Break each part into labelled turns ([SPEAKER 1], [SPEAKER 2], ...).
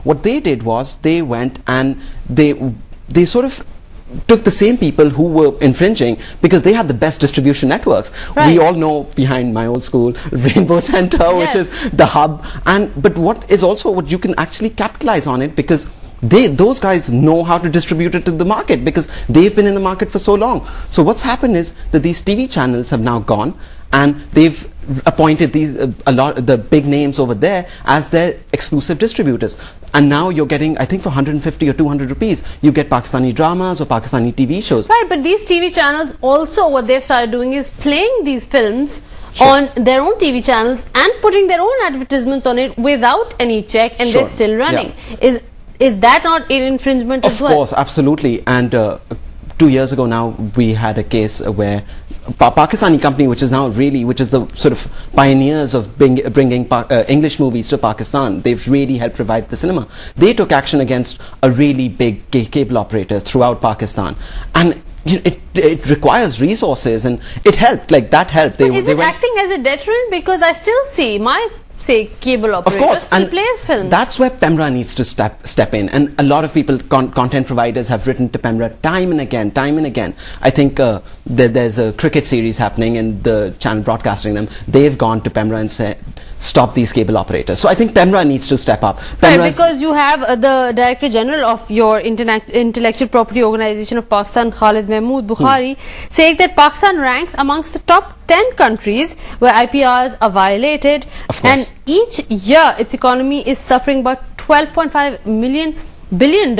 [SPEAKER 1] what they did was they went and they sort of took the same people who were infringing because they had the best distribution networks.
[SPEAKER 2] Right.
[SPEAKER 1] We all know behind my old school Rainbow Center,
[SPEAKER 2] yes.
[SPEAKER 1] which is the hub, but what is also what you can actually capitalize on it, because those guys know how to distribute it to the market because they've been in the market for so long. So what's happened is that these TV channels have now gone and they've appointed the big names over there as their exclusive distributors. And now you're getting, I think for 150 or 200 rupees, you get Pakistani dramas or Pakistani TV shows.
[SPEAKER 2] Right, but these TV channels also, what they've started doing is playing these films on their own TV channels and putting their own advertisements on it without any check, and they're still running. Yeah. Is that not an infringement as well?
[SPEAKER 1] Of course, absolutely. And 2 years ago now, we had a case where a Pakistani company, which is the sort of pioneers of bringing English movies to Pakistan, they've really helped revive the cinema. They took action against a really big cable operators throughout Pakistan, and it requires resources, and it helped. Like that helped.
[SPEAKER 2] Is it acting as a deterrent? Because I still see my cable operators still plays films.
[SPEAKER 1] That's where PEMRA needs to step in, and a lot of people, content providers, have written to PEMRA time and again. I think there's a cricket series happening, and the channel broadcasting them, they've gone to PEMRA and said, stop these cable operators. So I think PEMRA needs to step up.
[SPEAKER 2] Right, because you have the Director General of your Intellectual Property Organization of Pakistan, Khalid Mahmood Bukhari, saying that Pakistan ranks amongst the top 10 countries where IPRs are violated, and each year its economy is suffering about $12.5 billion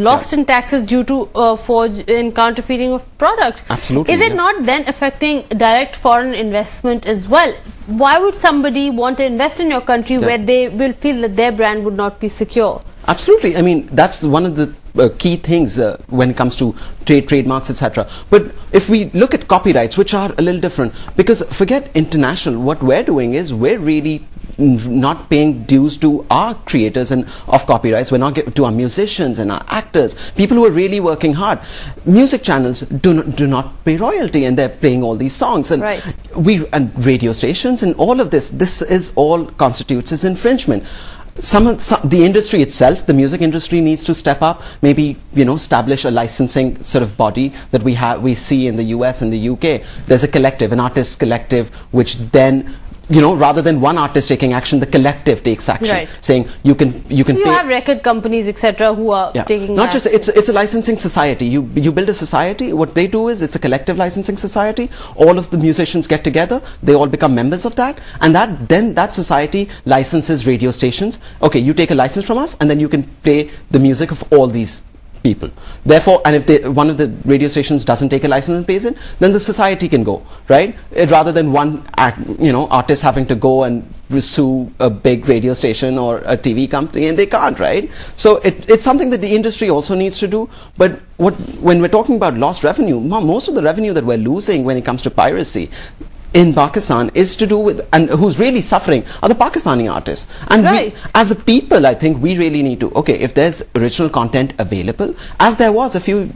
[SPEAKER 2] lost in taxes due to forge and counterfeiting of products.
[SPEAKER 1] Absolutely.
[SPEAKER 2] Is it not then affecting direct foreign investment as well? Why would somebody want to invest in your country where they will feel that their brand would not be secure?
[SPEAKER 1] Absolutely. I mean, that's one of the key things when it comes to trademarks, etc. But if we look at copyrights, which are a little different, because forget international, what we're doing is we're really not paying dues to our creators and of copyrights. We're not to our musicians and our actors, people who are really working hard. Music channels do not pay royalty, and they're playing all these songs, and and radio stations and all of this is all constitutes as infringement. The industry itself, the music industry, needs to step up, maybe establish a licensing sort of body that we see in the US and the UK. There's a collective, an artist collective, which then rather than one artist taking action, the collective takes action, saying you can
[SPEAKER 2] have record companies, etc., who are taking
[SPEAKER 1] not just it's a licensing society. You build a society. What they do is it's a collective licensing society. All of the musicians get together, they all become members of that, and then that society licenses radio stations. Okay, you take a license from us, and then you can play the music of all these people. Therefore, and if one of the radio stations doesn't take a license and pays it, then the society can go, right? Rather than one artist having to go and sue a big radio station or a TV company, and they can't, right? So it's something that the industry also needs to do. But when we're talking about lost revenue, most of the revenue that we're losing when it comes to piracy in Pakistan is to do with, and who's really suffering are the Pakistani artists. And we, as a people, I think we really need to, if there's original content available, as there was a few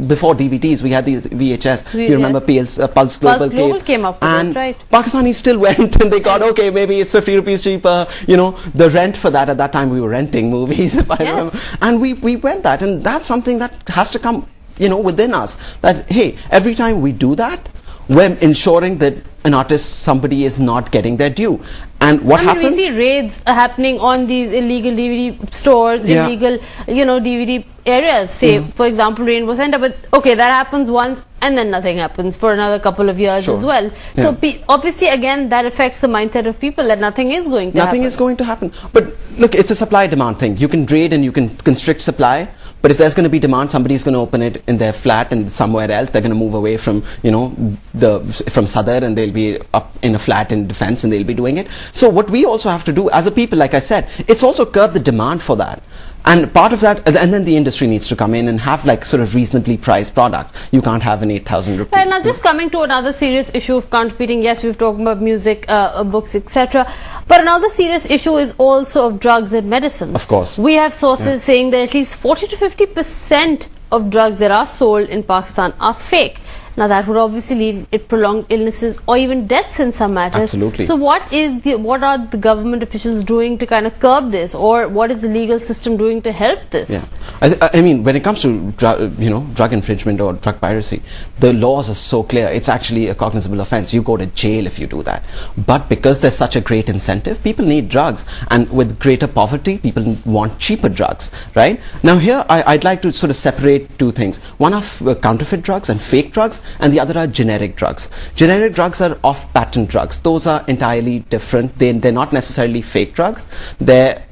[SPEAKER 1] before DVDs, we had these VHS, if you remember, Pulse Global
[SPEAKER 2] came up with
[SPEAKER 1] and
[SPEAKER 2] it, right?
[SPEAKER 1] Pakistanis still went and they got, maybe it's 50 rupees cheaper, the rent for that, at that time we were renting movies, if I remember, and we went that, and that's something that has to come, within us, that, hey, every time we do that, we're ensuring that an artist, somebody is not getting their due. And what happens?
[SPEAKER 2] We see raids happening on these illegal DVD stores, illegal, DVD areas. Say, for example, Rainbow Center. But that happens once, and then nothing happens for another couple of years as well. So obviously, again, that affects the mindset of people that nothing is going to happen.
[SPEAKER 1] Nothing is going to happen. But look, it's a supply-demand thing. You can raid and you can constrict supply. But if there's going to be demand, somebody's going to open it in their flat and somewhere else. They're going to move away from, from Sadr, and they'll be up in a flat in Defense, and they'll be doing it. So what we also have to do as a people, like I said, it's also curb the demand for that. And part of that, and then the industry needs to come in and have sort of reasonably priced products. You can't have an 8,000 rupee.
[SPEAKER 2] Right, now just coming to another serious issue of counterfeiting. Yes, we've talked about music, books, etc. But another serious issue is also of drugs and medicine.
[SPEAKER 1] Of course.
[SPEAKER 2] We have sources saying that at least 40 to 50% of drugs that are sold in Pakistan are fake. Now, Now that would obviously lead to prolonged illnesses or even deaths in some matters.
[SPEAKER 1] Absolutely.
[SPEAKER 2] So what are the government officials doing to kind of curb this, or what is the legal system doing to help this?
[SPEAKER 1] Yeah, I mean, when it comes to drug infringement or drug piracy, the laws are so clear. It's actually a cognizable offense. You go to jail if you do that. But because there's such a great incentive, people need drugs, and with greater poverty, people want cheaper drugs, right? Now here, I'd like to sort of separate two things. One are counterfeit drugs and fake drugs, and the other are generic drugs. Generic drugs are off-patent drugs. Those are entirely different. They're not necessarily fake drugs. They're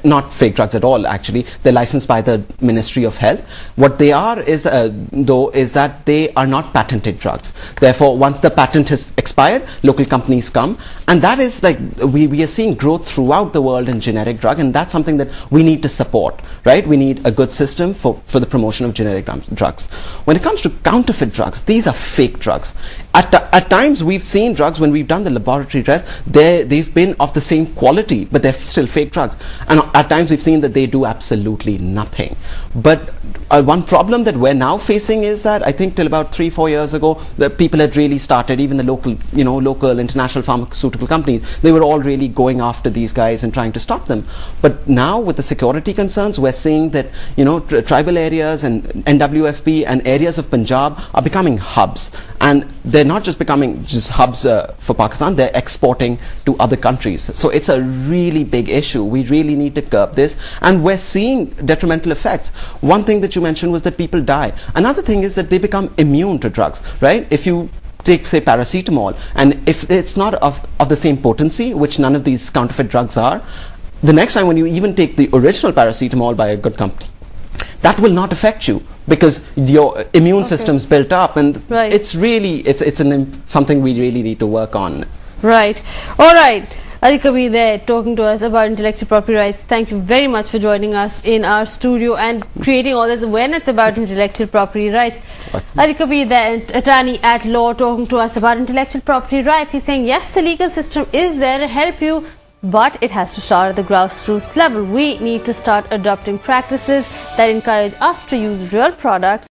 [SPEAKER 1] not fake drugs at all, actually. They're licensed by the Ministry of Health. What they are is that they are not patented drugs. Therefore, once the patent has expired, local companies come. And that is like, we are seeing growth throughout the world in generic drug, and that's something that we need to support, right? We need a good system for the promotion of generic drugs. When it comes to counterfeit drugs, these are fake drugs. At times, we've seen drugs, when we've done the laboratory tests, they've been of the same quality, but they're still fake drugs. And at times we've seen that they do absolutely nothing. But one problem that we're now facing is that I think till about 3-4 years ago, the people had really started, even the local international pharmaceutical companies, they were all really going after these guys and trying to stop them. But now with the security concerns, we're seeing that tribal areas and NWFP and areas of Punjab are becoming hubs, and they're not just becoming just hubs for Pakistan, they're exporting to other countries. So it's a really big issue. We really need to curb this, and we're seeing detrimental effects. One thing that you mentioned was that people die. Another thing is that they become immune to drugs, right? If you take, say, paracetamol, and if it's not of the same potency, which none of these counterfeit drugs are, the next time when you even take the original paracetamol by a good company, that will not affect you because your immune system's built up, and
[SPEAKER 2] right.
[SPEAKER 1] It's really something we really need to work on.
[SPEAKER 2] Right. All right. Ali Kabir there talking to us about intellectual property rights. Thank you very much for joining us in our studio and creating all this awareness about intellectual property rights. Ali Kabir there, attorney at law, talking to us about intellectual property rights. He's saying, yes, the legal system is there to help you, but it has to start at the grassroots level. We need to start adopting practices that encourage us to use real products